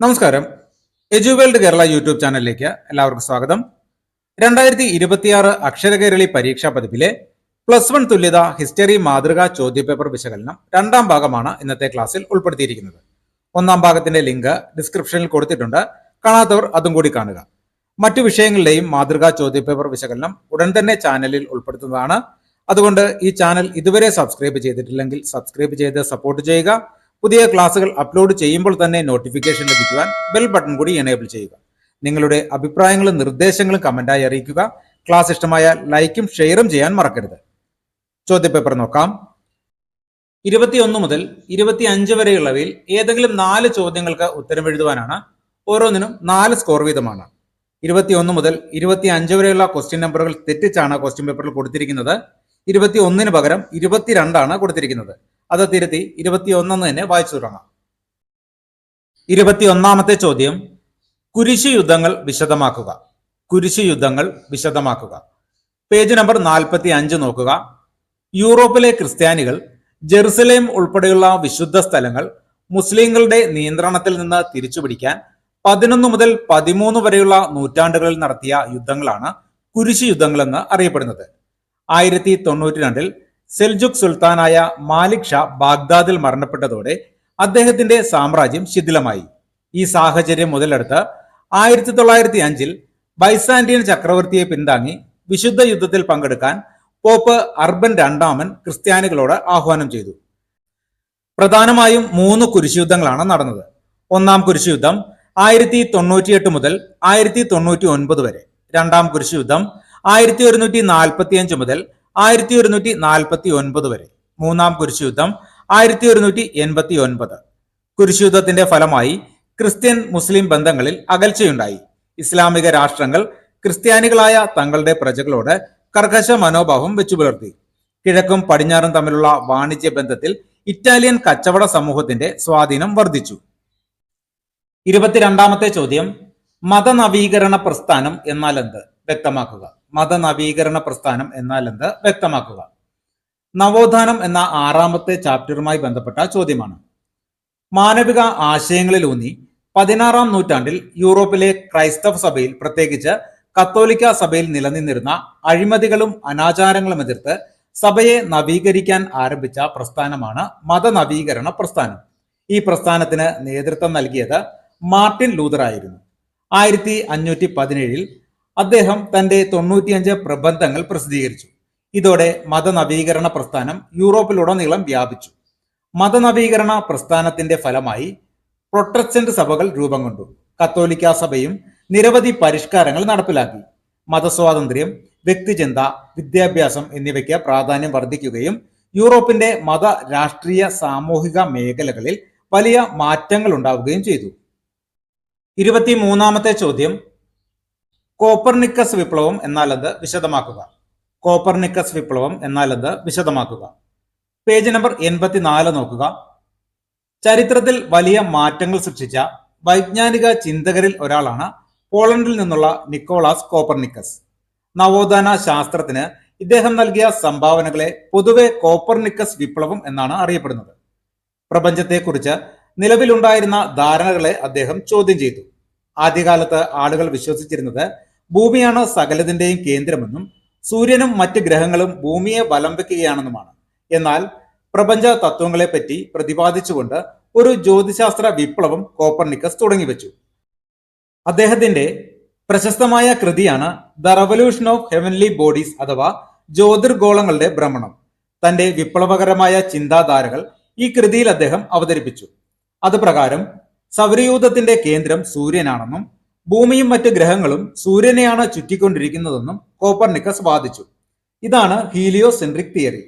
നമസ്കാരം. എജുവേൾഡ് കേരള യൂട്യൂബ് ചാനലിലേക്ക് എല്ലാവർക്കും സ്വാഗതം. 2026 അക്ഷരകേരളി പരീക്ഷാ പതിപ്പിലെ +1 തുല്യത ഹിസ്റ്ററി മാതൃകാ ചോദ്യപേപ്പർ വിശകലനം രണ്ടാം ഭാഗമാണ് ഇന്നത്തെ ക്ലാസ്സിൽ ഉൾപ്പെടുത്തിയിരിക്കുന്നത്. ഒന്നാം ഭാഗത്തിന്റെ ലിങ്ക് ഡിസ്ക്രിപ്ഷനിൽ കൊടുത്തിട്ടുണ്ട്. കാണാത്തവർ അതും കൂടി കാണുക. മറ്റു വിഷയങ്ങളുടെയും മാതൃകാ ചോദ്യപേപ്പർ വിശകലനം ഉടൻ തന്നെ ചാനലിൽ ഉൾപ്പെടുത്തുന്നതാണ്. അതുകൊണ്ട് ഈ ചാനൽ ഇതുവരെ സബ്സ്ക്രൈബ് ചെയ്തിട്ടില്ലെങ്കിൽ സബ്സ്ക്രൈബ് ചെയ്ത് സപ്പോർട്ട് ചെയ്യുക. പുതിയ ക്ലാസുകൾ അപ്ലോഡ് ചെയ്യുമ്പോൾ തന്നെ നോട്ടിഫിക്കേഷൻ ലഭിക്കുവാൻ ബെൽ ബട്ടൺ കൂടി എനേബിൾ ചെയ്യുക. നിങ്ങളുടെ അഭിപ്രായങ്ങളും നിർദ്ദേശങ്ങളും കമന്റായി അറിയിക്കുക. ക്ലാസ് ഇഷ്ടമായാൽ ലൈക്കും ഷെയറും ചെയ്യാൻ മറക്കരുത്. ചോദ്യപേപ്പർ നോക്കാം. 21 മുതൽ 25 വരെയുള്ളവയിൽ ഏതെങ്കിലും 4 ചോദ്യങ്ങൾക്ക് ഉത്തരം എഴുതുവാനാണ്. ഓരോന്നിനും 4 സ്കോർ വീതമാണ്. 21 മുതൽ 25 വരെയുള്ള ക്വസ്റ്റ്യൻ നമ്പറുകൾ തെറ്റിച്ചാണ് ക്വസ്റ്റ്യൻ പേപ്പറിൽ കൊടുത്തിരിക്കുന്നത്. 21 പകരം 22 കൊടുത്തിരിക്കുന്നത്. അത് തിരുത്തി 21 തന്നെ വായിച്ചു തുടങ്ങാം. 21ാമത്തെ ചോദ്യം, കുരിശ് യുദ്ധങ്ങൾ വിശദമാക്കുക. കുരിശ് യുദ്ധങ്ങൾ വിശദമാക്കുക. പേജ് നമ്പർ 45 നോക്കുക. യൂറോപ്പിലെ ക്രിസ്ത്യാനികൾ ജെറുസലേം ഉൾപ്പെടെയുള്ള വിശുദ്ധ സ്ഥലങ്ങൾ മുസ്ലിങ്ങളുടെ നിയന്ത്രണത്തിൽ നിന്ന് തിരിച്ചുപിടിക്കാൻ 11 മുതൽ 13 വരെയുള്ള നൂറ്റാണ്ടുകളിൽ നടത്തിയ യുദ്ധങ്ങളാണ് കുരിശ് യുദ്ധങ്ങളെന്ന് അറിയപ്പെടുന്നത്. 1092 സെൽജുക് സുൽത്താനായ മാലിക് ഷാ ബാഗ്ദാദിൽ മരണപ്പെട്ടതോടെ അദ്ദേഹത്തിന്റെ സാമ്രാജ്യം ശിഥിലമായി. ഈ സാഹചര്യം മുതലെടുത്ത് 1905 ബൈസാന്റിയൻ ചക്രവർത്തിയെ പിന്താങ്ങി വിശുദ്ധ യുദ്ധത്തിൽ പങ്കെടുക്കാൻ പോപ്പ് അർബൻ രണ്ടാമൻ ക്രിസ്ത്യാനികളോട് ആഹ്വാനം ചെയ്തു. പ്രധാനമായും 3 കുരിശുയുദ്ധങ്ങളാണ് നടന്നത്. ഒന്നാം കുരിശുയുദ്ധം 1098 മുതൽ 1099 വരെ. രണ്ടാം കുരിശുയുദ്ധം 1145 മുതൽ 1149 വരെ. മൂന്നാം കുരിശുയുദ്ധം 1189. കുരിശുയുദ്ധത്തിന്റെ ഫലമായി ക്രിസ്ത്യൻ മുസ്ലിം ബന്ധങ്ങളിൽ അകൽച്ചയുണ്ടായി. ഇസ്ലാമിക രാഷ്ട്രങ്ങൾ ക്രിസ്ത്യാനികളായ തങ്ങളുടെ പ്രജകളോട് കർക്കശ മനോഭാവം വെച്ചുപുലർത്തി. കിഴക്കും പടിഞ്ഞാറും തമ്മിലുള്ള വാണിജ്യ ബന്ധത്തിൽ ഇറ്റാലിയൻ കച്ചവട സമൂഹത്തിന്റെ സ്വാധീനം വർദ്ധിച്ചു. 22ാമത്തെ ചോദ്യം, മതനവീകരണ പ്രസ്ഥാനം എന്നാൽ എന്ത് വ്യക്തമാക്കുക. മതനവീകരണ പ്രസ്ഥാനം എന്നാൽ എന്ത് വ്യക്തമാക്കുക. നവോത്ഥാനം എന്ന 6ാമത്തെ ചാപ്റ്ററുമായി ബന്ധപ്പെട്ട ചോദ്യമാണ്. മാനവിക ആശയങ്ങളിലൂന്നി 16ാം നൂറ്റാണ്ടിൽ യൂറോപ്പിലെ ക്രൈസ്തവ സഭയിൽ, പ്രത്യേകിച്ച് കത്തോലിക്ക സഭയിൽ നിലനിന്നിരുന്ന അഴിമതികളും അനാചാരങ്ങളും എതിർത്ത് സഭയെ നവീകരിക്കാൻ ആരംഭിച്ച പ്രസ്ഥാനമാണ് മതനവീകരണ പ്രസ്ഥാനം. ഈ പ്രസ്ഥാനത്തിന് നേതൃത്വം നൽകിയത് മാർട്ടിൻ ലൂതർ ആയിരുന്നു. 1517 അദ്ദേഹം തന്റെ 95 പ്രബന്ധങ്ങൾ പ്രസിദ്ധീകരിച്ചു. ഇതോടെ മതനവീകരണ പ്രസ്ഥാനം യൂറോപ്പിലുടനീളം വ്യാപിച്ചു. മതനവീകരണ പ്രസ്ഥാനത്തിന്റെ ഫലമായി പ്രൊട്ടസ്റ്റന്റ് സഭകൾ രൂപം കൊണ്ടു. കത്തോലിക്ക സഭയും നിരവധി പരിഷ്കാരങ്ങൾ നടപ്പിലാക്കി. മതസ്വാതന്ത്ര്യം, വ്യക്തിചിന്ത, വിദ്യാഭ്യാസം എന്നിവയ്ക്ക് പ്രാധാന്യം വർദ്ധിക്കുകയും യൂറോപ്പിന്റെ മത, രാഷ്ട്രീയ, സാമൂഹിക മേഖലകളിൽ വലിയ മാറ്റങ്ങൾ ഉണ്ടാവുകയും ചെയ്തു. 23ാമത്തെ ചോദ്യം, കോപ്പർനിക്കസ് വിപ്ലവം എന്നാൽ എന്ത് വിശദമാക്കുക. കോപ്പർനിക്കസ് വിപ്ലവം എന്നാൽ എന്ത് വിശദമാക്കുക. പേജ് നമ്പർ 84 നോക്കുക. ചരിത്രത്തിൽ വലിയ മാറ്റങ്ങൾ സൃഷ്ടിച്ച വൈജ്ഞാനിക ചിന്തകരിൽ ഒരാളാണ് പോളണ്ടിൽ നിന്നുള്ള നിക്കോളാസ് കോപ്പർനിക്കസ്. നവോത്ഥാന ശാസ്ത്രത്തിന് ഇദ്ദേഹം നൽകിയ സംഭാവനകളെ പൊതുവെ കോപ്പർനിക്കസ് വിപ്ലവം എന്നാണ് അറിയപ്പെടുന്നത്. പ്രപഞ്ചത്തെക്കുറിച്ച് നിലവിലുണ്ടായിരുന്ന ധാരണകളെ അദ്ദേഹം ചോദ്യം ചെയ്തു. ആദ്യകാലത്ത് ആളുകൾ വിശ്വസിച്ചിരുന്നത് ഭൂമിയാണ് സകലതിന്റെയും കേന്ദ്രമെന്നും സൂര്യനും മറ്റ് ഗ്രഹങ്ങളും ഭൂമിയെ വലം വെക്കുകയാണെന്നുമാണ്. എന്നാൽ പ്രപഞ്ച തത്വങ്ങളെപ്പറ്റി പ്രതിപാദിച്ചുകൊണ്ട് ഒരു ജ്യോതിശാസ്ത്ര വിപ്ലവം കോപ്പർനിക്കസ് തുടങ്ങിവെച്ചു. അദ്ദേഹത്തിന്റെ പ്രശസ്തമായ കൃതിയാണ് the revolution of heavenly bodies അഥവാ ജ്യോതിർഗോളങ്ങളുടെ ഭ്രമണം. തന്റെ വിപ്ലവകരമായ ചിന്താധാരകൾ ഈ കൃതിയിൽ അദ്ദേഹം അവതരിപ്പിച്ചു. അത് പ്രകാരം സൗരയൂഥത്തിന്റെ കേന്ദ്രം സൂര്യനാണെന്നും ഭൂമിയും മറ്റ് ഗ്രഹങ്ങളും സൂര്യനെയാണ് ചുറ്റിക്കൊണ്ടിരിക്കുന്നതെന്നും കോപ്പർനിക്കസ് വാദിച്ചു. ഇതാണ് ഹീലിയോസെൻട്രിക് തിയറി.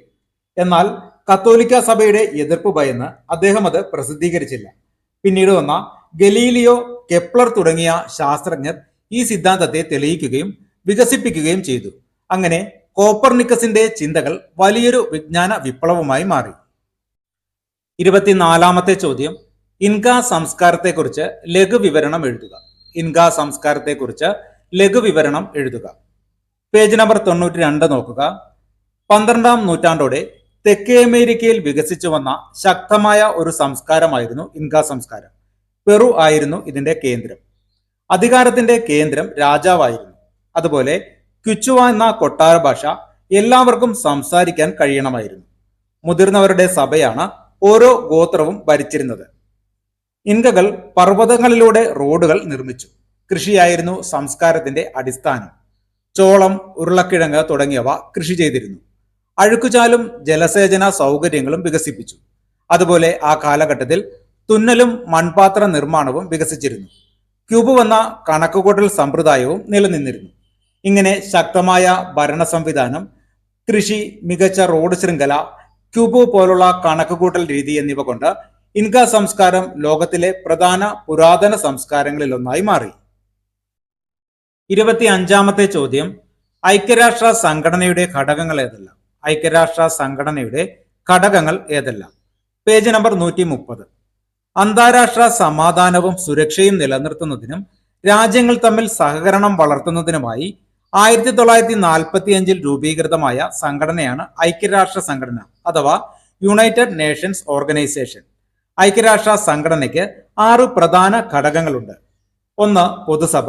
എന്നാൽ കത്തോലിക്ക സഭയുടെ എതിർപ്പ് ഭയന്ന് അദ്ദേഹം അത് പ്രസിദ്ധീകരിച്ചില്ല. പിന്നീട് വന്ന ഗലീലിയോ, കെപ്ലർ തുടങ്ങിയ ശാസ്ത്രജ്ഞർ ഈ സിദ്ധാന്തത്തെ തെളിയിക്കുകയും വികസിപ്പിക്കുകയും ചെയ്തു. അങ്ങനെ കോപ്പർനിക്കസിന്റെ ചിന്തകൾ വലിയൊരു വിജ്ഞാന വിപ്ലവമായി മാറി. 24ാമത്തെ ചോദ്യം, ഇൻകാ സംസ്കാരത്തെക്കുറിച്ച് ലഘുവിവരണം എഴുതുക. ഇൻകാ സംസ്കാരത്തെക്കുറിച്ച് ലഘുവിവരണം എഴുതുക. പേജ് നമ്പർ 92 നോക്കുക. 12ാം നൂറ്റാണ്ടോടെ തെക്കേ അമേരിക്കയിൽ വികസിച്ചു വന്ന ശക്തമായ ഒരു സംസ്കാരമായിരുന്നു ഇൻകാ സംസ്കാരം. പെറു ആയിരുന്നു ഇതിന്റെ കേന്ദ്രം. അധികാരത്തിന്റെ കേന്ദ്രം രാജാവായിരുന്നു. അതുപോലെ ക്വിച്ചുവ എന്ന കൊട്ടാര ഭാഷ എല്ലാവർക്കും സംസാരിക്കാൻ കഴിയണമായിരുന്നു. മുതിർന്നവരുടെ സഭയാണ് ഓരോ ഗോത്രവും ഭരിച്ചിരുന്നത്. ഇൻകകൾ പർവ്വതങ്ങളിലൂടെ റോഡുകൾ നിർമ്മിച്ചു. കൃഷിയായിരുന്നു സംസ്കാരത്തിന്റെ അടിസ്ഥാനം. ചോളം, ഉരുളക്കിഴങ്ങ് തുടങ്ങിയവ കൃഷി ചെയ്തിരുന്നു. അഴുക്കുചാലും ജലസേചന സൗകര്യങ്ങളും വികസിപ്പിച്ചു. അതുപോലെ ആ കാലഘട്ടത്തിൽ തുന്നലും മൺപാത്ര നിർമ്മാണവും വികസിച്ചിരുന്നു. ക്യൂബ് വന്ന കണക്കുകൂട്ടൽ സമ്പ്രദായവും നിലനിന്നിരുന്നു. ഇങ്ങനെ ശക്തമായ ഭരണ സംവിധാനം, കൃഷി, മികച്ച റോഡ് ശൃംഖല, ക്യൂബ് പോലുള്ള കണക്കുകൂട്ടൽ രീതി എന്നിവ കൊണ്ട് ഇൻക സംസ്കാരം ലോകത്തിലെ പ്രധാന പുരാതന സംസ്കാരങ്ങളിൽ ഒന്നായി മാറി. 25ാമത്തെ ചോദ്യം, ഐക്യരാഷ്ട്ര സംഘടനയുടെ ഘടകങ്ങൾ ഏതെല്ലാം? ഐക്യരാഷ്ട്ര സംഘടനയുടെ ഘടകങ്ങൾ ഏതെല്ലാം? Page number 130. അന്താരാഷ്ട്ര സമാധാനവും സുരക്ഷയും നിലനിർത്തുന്നതിനും രാജ്യങ്ങൾ തമ്മിൽ സഹകരണം വളർത്തുന്നതിനുമായി 1945 രൂപീകൃതമായ സംഘടനയാണ് ഐക്യരാഷ്ട്ര സംഘടന അഥവാ യുണൈറ്റഡ് നേഷൻസ് ഓർഗനൈസേഷൻ. ഐക്യരാഷ്ട്ര സംഘടനയ്ക്ക് 6 പ്രധാന ഘടകങ്ങളുണ്ട്. 1 പൊതുസഭ,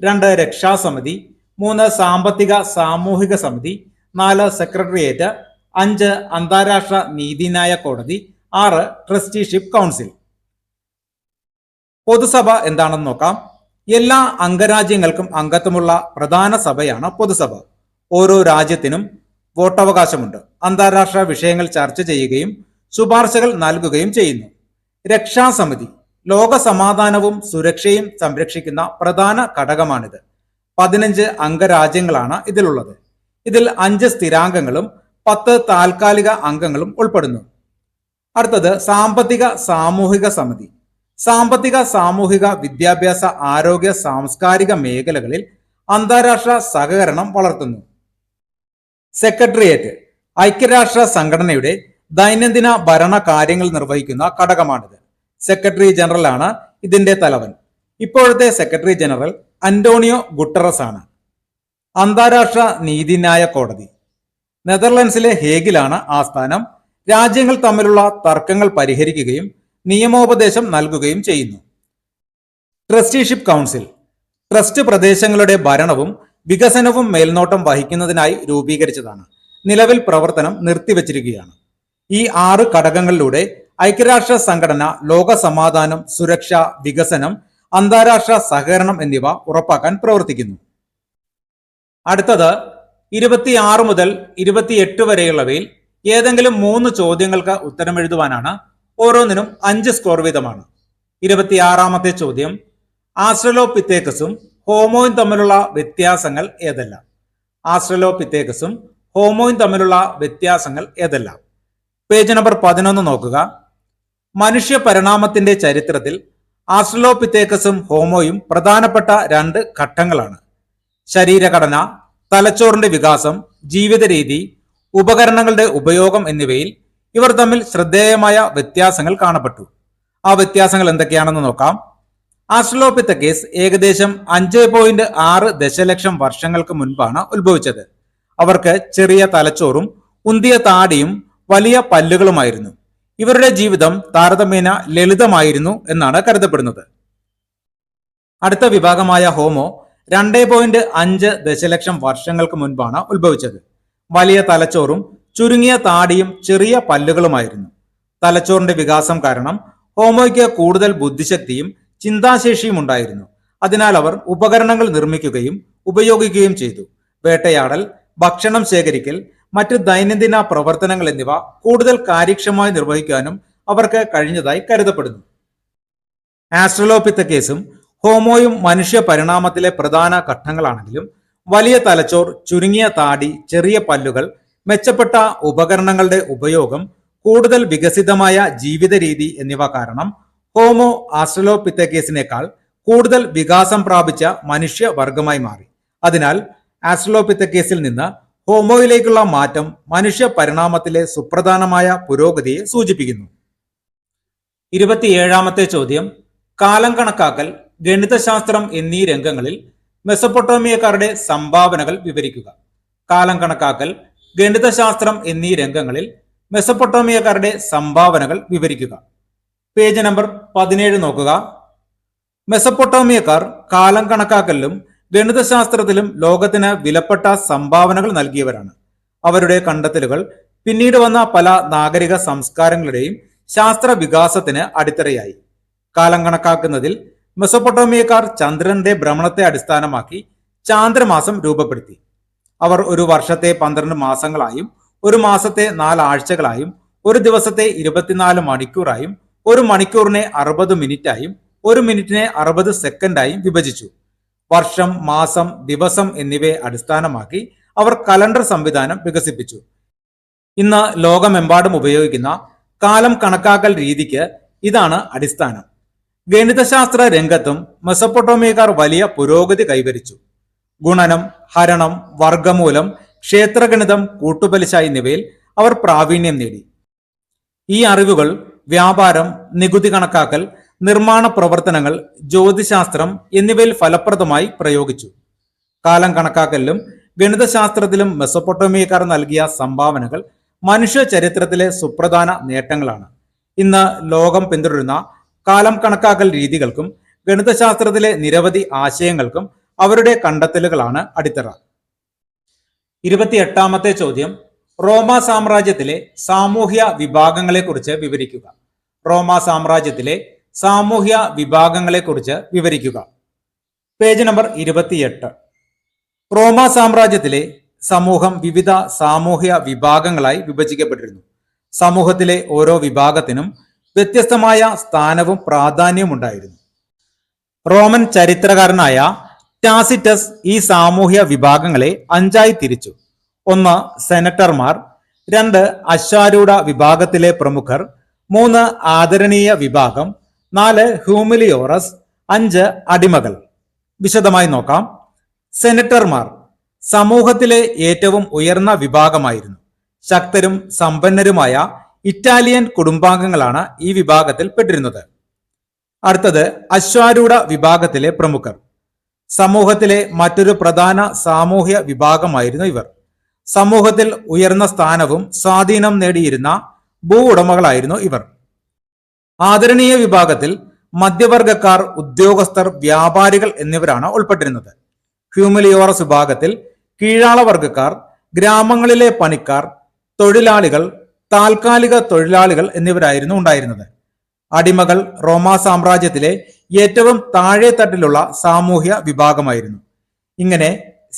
2 രക്ഷാസമിതി, 3 സാമ്പത്തിക സാമൂഹിക സമിതി, 4 സെക്രട്ടേറിയറ്റ്, 5 അന്താരാഷ്ട്ര നീതിന്യായ കോടതി, 6 ട്രസ്റ്റിഷിപ്പ് കൗൺസിൽ. പൊതുസഭ എന്താണെന്ന് നോക്കാം. എല്ലാ അംഗരാജ്യങ്ങൾക്കും അംഗത്വമുള്ള പ്രധാന സഭയാണ് പൊതുസഭ. ഓരോ രാജ്യത്തിനും വോട്ടവകാശമുണ്ട്. അന്താരാഷ്ട്ര വിഷയങ്ങൾ ചർച്ച ചെയ്യുകയും ശുപാർശകൾ നൽകുകയും ചെയ്യുന്നു. രക്ഷാസമിതി ലോക സമാധാനവും സുരക്ഷയും സംരക്ഷിക്കുന്ന പ്രധാന ഘടകമാണിത്. 15 അംഗരാജ്യങ്ങളാണ് ഇതിലുള്ളത്. ഇതിൽ 5 സ്ഥിരാംഗങ്ങളും 10 താൽക്കാലിക അംഗങ്ങളും ഉൾപ്പെടുന്നു. അടുത്തത് സാമ്പത്തിക സാമൂഹിക സമിതി. സാമ്പത്തിക സാമൂഹിക വിദ്യാഭ്യാസ ആരോഗ്യ സാംസ്കാരിക മേഖലകളിൽ അന്താരാഷ്ട്ര സഹകരണം വളർത്തുന്നു. സെക്രട്ടേറിയറ്റ് ഐക്യരാഷ്ട്ര സംഘടനയുടെ ദൈനംദിന ഭരണ കാര്യങ്ങൾ നിർവഹിക്കുന്ന ഘടകമാണിത്. സെക്രട്ടറി ജനറൽ ആണ് ഇതിന്റെ തലവൻ. ഇപ്പോഴത്തെ സെക്രട്ടറി ജനറൽ അന്റോണിയോ ഗുട്ടറസ് ആണ്. അന്താരാഷ്ട്ര നീതിന്യായ കോടതി നെതർലൻഡ്സിലെ ഹേഗിലാണ് ആസ്ഥാനം. രാജ്യങ്ങൾ തമ്മിലുള്ള തർക്കങ്ങൾ പരിഹരിക്കുകയും നിയമോപദേശം നൽകുകയും ചെയ്യുന്നു. ട്രസ്റ്റിഷിപ്പ് കൗൺസിൽ ട്രസ്റ്റ് പ്രദേശങ്ങളുടെ ഭരണവും വികസനവും മേൽനോട്ടം വഹിക്കുന്നതിനായി രൂപീകരിച്ചതാണ്. നിലവിൽ പ്രവർത്തനം നിർത്തിവച്ചിരിക്കുകയാണ്. ഈ 6 ഘടകങ്ങളിലൂടെ ഐക്യരാഷ്ട്ര സംഘടന ലോക സമാധാനം, സുരക്ഷ, വികസനം, അന്താരാഷ്ട്ര സഹകരണം എന്നിവ ഉറപ്പാക്കാൻ പ്രവർത്തിക്കുന്നു. അടുത്തത് 26 മുതൽ 28 വരെയുള്ളവയിൽ ഏതെങ്കിലും 3 ചോദ്യങ്ങൾക്ക് ഉത്തരമെഴുതുവാനാണ്. ഓരോന്നിനും 5 സ്കോർ വീതമാണ്. 26ാമത്തെ ചോദ്യം, ആസ്ട്രലോപിത്തേക്കസും ഹോമോയും തമ്മിലുള്ള വ്യത്യാസങ്ങൾ ഏതെല്ലാം? ആസ്ട്രലോപിത്തേക്കസും ഹോമോയും തമ്മിലുള്ള വ്യത്യാസങ്ങൾ ഏതെല്ലാം? പേജ് നമ്പർ 11 നോക്കുക. മനുഷ്യ പരിണാമത്തിന്റെ ചരിത്രത്തിൽ ആസ്ട്രലോപിത്തേക്കസും ഹോമോയും പ്രധാനപ്പെട്ട 2 ഘട്ടങ്ങളാണ്. ശരീരഘടന, തലച്ചോറിന്റെ വികാസം, ജീവിത രീതി, ഉപകരണങ്ങളുടെ ഉപയോഗം എന്നിവയിൽ ഇവർ തമ്മിൽ ശ്രദ്ധേയമായ വ്യത്യാസങ്ങൾ കാണപ്പെട്ടു. ആ വ്യത്യാസങ്ങൾ എന്തൊക്കെയാണെന്ന് നോക്കാം. ആസ്ട്രലോപിത്തക്കേസ് ഏകദേശം 5.6 ദശലക്ഷം വർഷങ്ങൾക്ക് മുൻപാണ് ഉത്ഭവിച്ചത്. അവർക്ക് ചെറിയ തലച്ചോറും ഉന്തിയ താടിയും വലിയ പല്ലുകളുമായിരുന്നു. ഇവരുടെ ജീവിതം താരതമ്യേന ലളിതമായിരുന്നു എന്നാണ് കരുതപ്പെടുന്നത്. അടുത്ത വിഭാഗമായ ഹോമോ 2.5 ദശലക്ഷം വർഷങ്ങൾക്ക് മുൻപാണ് ഉത്ഭവിച്ചത്. വലിയ തലച്ചോറും ചുരുങ്ങിയ താടിയും ചെറിയ പല്ലുകളുമായിരുന്നു. തലച്ചോറിന്റെ വികാസം കാരണം ഹോമോയ്ക്ക് കൂടുതൽ ബുദ്ധിശക്തിയും ചിന്താശേഷിയും ഉണ്ടായിരുന്നു. അതിനാൽ അവർ ഉപകരണങ്ങൾ നിർമ്മിക്കുകയും ഉപയോഗിക്കുകയും ചെയ്തു. വേട്ടയാടൽ, ഭക്ഷണം ശേഖരിക്കൽ, മറ്റ് ദൈനംദിന പ്രവർത്തനങ്ങൾ എന്നിവ കൂടുതൽ കാര്യക്ഷമമായി നിർവഹിക്കാനും അവർക്ക് കഴിഞ്ഞതായി കരുതപ്പെടുന്നു. ആസ്ട്രലോപിത്തക്കേസും ഹോമോയും മനുഷ്യ പരിണാമത്തിലെ പ്രധാന ഘട്ടങ്ങളാണെങ്കിലും വലിയ തലച്ചോർ, ചുരുങ്ങിയ താടി, ചെറിയ പല്ലുകൾ, മെച്ചപ്പെട്ട ഉപകരണങ്ങളുടെ ഉപയോഗം, കൂടുതൽ വികസിതമായ ജീവിത രീതി എന്നിവ കാരണം ഹോമോ ആസ്ട്രലോപിത്തക്കേസിനേക്കാൾ കൂടുതൽ വികാസം പ്രാപിച്ച മനുഷ്യവർഗമായി മാറി. അതിനാൽ ആസ്ട്രലോപിത്തക്കേസിൽ നിന്ന് ഹോമോയിലേക്കുള്ള മാറ്റം മനുഷ്യ പരിണാമത്തിലെ സുപ്രധാനമായ പുരോഗതിയെ സൂചിപ്പിക്കുന്നു. 27ാമത്തെ ചോദ്യം, കാലം കണക്കാക്കൽ, ഗണിതശാസ്ത്രം എന്നീ രംഗങ്ങളിൽ മെസൊപ്പൊട്ടേമിയക്കാരുടെ സംഭാവനകൾ വിവരിക്കുക. കാലം കണക്കാക്കൽ, ഗണിതശാസ്ത്രം എന്നീ രംഗങ്ങളിൽ മെസൊപ്പൊട്ടേമിയക്കാരുടെ സംഭാവനകൾ വിവരിക്കുക. പേജ് നമ്പർ 17 നോക്കുക. മെസപ്പൊട്ടോമിയക്കാർ കാലം കണക്കാക്കലിലും ഗണിതശാസ്ത്രത്തിലും ലോകത്തിന് വിലപ്പെട്ട സംഭാവനകൾ നൽകിയവരാണ്. അവരുടെ കണ്ടെത്തലുകൾ പിന്നീട് വന്ന പല നാഗരിക സംസ്കാരങ്ങളുടെയും ശാസ്ത്ര വികാസത്തിന് അടിത്തറയായി. കാലം കണക്കാക്കുന്നതിൽ മെസപ്പൊട്ടോമിയക്കാർ ചന്ദ്രന്റെ ഭ്രമണത്തെ അടിസ്ഥാനമാക്കി ചാന്ദ്രമാസം രൂപപ്പെടുത്തി. അവർ ഒരു വർഷത്തെ 12 മാസങ്ങളായും ഒരു മാസത്തെ 4 ആഴ്ചകളായും ഒരു ദിവസത്തെ 24 മണിക്കൂറായും ഒരു മണിക്കൂറിനെ 60 മിനിറ്റായും ഒരു മിനിറ്റിനെ 60 സെക്കൻഡായും വിഭജിച്ചു. വർഷം, മാസം, ദിവസം എന്നിവയെ അടിസ്ഥാനമാക്കി അവർ കലണ്ടർ സംവിധാനം വികസിപ്പിച്ചു. ഇന്ന് ലോകമെമ്പാടും ഉപയോഗിക്കുന്ന കാലം കണക്കാക്കൽ രീതിക്ക് ഇതാണ് അടിസ്ഥാനം. ഗണിതശാസ്ത്ര രംഗത്തും മെസപ്പൊട്ടോമിയക്കാർ വലിയ പുരോഗതി കൈവരിച്ചു. ഗുണനം, ഹരണം, വർഗമൂലം, ക്ഷേത്രഗണിതം, കൂട്ടുപലിശ എന്നിവയിൽ അവർ പ്രാവീണ്യം നേടി. ഈ അറിവുകൾ വ്യാപാരം, നികുതി കണക്കാക്കൽ, നിർമ്മാണ പ്രവർത്തനങ്ങൾ, ജ്യോതിശാസ്ത്രം എന്നിവയിൽ ഫലപ്രദമായി പ്രയോഗിച്ചു. കാലം കണക്കാക്കലിലും ഗണിതശാസ്ത്രത്തിലും മെസപ്പൊട്ടോമിയക്കാർ നൽകിയ സംഭാവനകൾ മനുഷ്യ ചരിത്രത്തിലെ സുപ്രധാന നേട്ടങ്ങളാണ്. ഇന്ന് ലോകം പിന്തുടരുന്ന കാലം കണക്കാക്കൽ രീതികൾക്കും ഗണിതശാസ്ത്രത്തിലെ നിരവധി ആശയങ്ങൾക്കും അവരുടെ കണ്ടെത്തലുകളാണ് അടിത്തറ. 28ാമത്തെ ചോദ്യം, റോമാ സാമ്രാജ്യത്തിലെ സാമൂഹ്യ വിഭാഗങ്ങളെക്കുറിച്ച് വിവരിക്കുക. റോമാ സാമ്രാജ്യത്തിലെ സാമൂഹ്യ വിഭാഗങ്ങളെക്കുറിച്ച് വിവരിക്കുക. Page number 28. റോമാ സാമ്രാജ്യത്തിലെ സമൂഹം വിവിധ സാമൂഹ്യ വിഭാഗങ്ങളായി വിഭജിക്കപ്പെട്ടിരുന്നു. സമൂഹത്തിലെ ഓരോ വിഭാഗത്തിനും വ്യത്യസ്തമായ സ്ഥാനവും പ്രാധാന്യവും ഉണ്ടായിരുന്നു. റോമൻ ചരിത്രകാരനായ ടാസിറ്റസ് ഈ സാമൂഹ്യ വിഭാഗങ്ങളെ 5ആയി തിരിച്ചു. 1 സെനറ്റർമാർ, 2 അശ്വാരൂഢ വിഭാഗത്തിലെ പ്രമുഖർ, 3 ആദരണീയ വിഭാഗം, 4 ഹ്യൂമിലിയോറസ്, 5 അടിമകൾ. വിശദമായി നോക്കാം. സെനറ്റർമാർ സമൂഹത്തിലെ ഏറ്റവും ഉയർന്ന വിഭാഗമായിരുന്നു. ശക്തരും സമ്പന്നരുമായ ഇറ്റാലിയൻ കുടുംബാംഗങ്ങളാണ് ഈ വിഭാഗത്തിൽ പെട്ടിരുന്നത്. അടുത്തത് അശ്വാരൂഢ വിഭാഗത്തിലെ പ്രമുഖർ. സമൂഹത്തിലെ മറ്റൊരു പ്രധാന സാമൂഹ്യ വിഭാഗമായിരുന്നു ഇവർ. സമൂഹത്തിൽ ഉയർന്ന സ്ഥാനവും സ്വാധീനം നേടിയിരുന്ന ഭൂ ഉടമകളായിരുന്നു ഇവർ. ആദരണീയ വിഭാഗത്തിൽ മധ്യവർഗക്കാർ, ഉദ്യോഗസ്ഥർ, വ്യാപാരികൾ എന്നിവരാണ് ഉൾപ്പെട്ടിരുന്നത്. ഹ്യൂമിലിയോറസ് വിഭാഗത്തിൽ കീഴാള വർഗക്കാർ, ഗ്രാമങ്ങളിലെ പണിക്കാർ, തൊഴിലാളികൾ, താൽക്കാലിക തൊഴിലാളികൾ എന്നിവരായിരുന്നു ഉണ്ടായിരുന്നത്. അടിമകൾ റോമാ സാമ്രാജ്യത്തിലെ ഏറ്റവും താഴെ തട്ടിലുള്ള സാമൂഹ്യ വിഭാഗമായിരുന്നു. ഇങ്ങനെ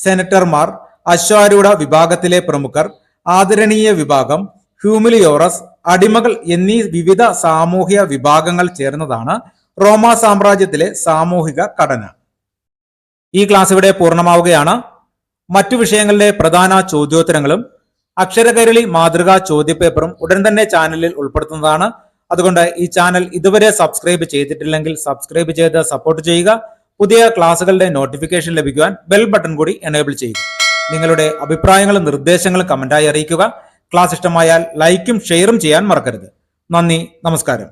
സെനറ്റർമാർ, അശ്വാരൂഢ വിഭാഗത്തിലെ പ്രമുഖർ, ആദരണീയ വിഭാഗം, ഹ്യൂമിലിയോറസ്, അടിമകൾ എന്നീ വിവിധ സാമൂഹ്യ വിഭാഗങ്ങൾ ചേർന്നതാണ് റോമാ സാമ്രാജ്യത്തിലെ സാമൂഹിക ഘടന. ഈ ക്ലാസ് ഇവിടെ പൂർണ്ണമാവുകയാണ്. മറ്റു വിഷയങ്ങളിലെ പ്രധാന ചോദ്യോത്തരങ്ങളും അക്ഷരകൈരളി മാതൃകാ ചോദ്യപേപ്പറും ഉടൻ തന്നെ ചാനലിൽ ഉൾപ്പെടുത്തുന്നതാണ്. അതുകൊണ്ട് ഈ ചാനൽ ഇതുവരെ സബ്സ്ക്രൈബ് ചെയ്തിട്ടില്ലെങ്കിൽ സബ്സ്ക്രൈബ് ചെയ്ത് സപ്പോർട്ട് ചെയ്യുക. പുതിയ ക്ലാസുകളുടെ നോട്ടിഫിക്കേഷൻ ലഭിക്കുവാൻ ബെൽ ബട്ടൺ കൂടി എനേബിൾ ചെയ്യുക. നിങ്ങളുടെ അഭിപ്രായങ്ങളും നിർദ്ദേശങ്ങളും കമന്റായി അറിയിക്കുക. ക്ലാസ് ഇഷ്ടമായാൽ ലൈക്കും ഷെയറും ചെയ്യാൻ മറക്കരുത്. നന്ദി, നമസ്കാരം.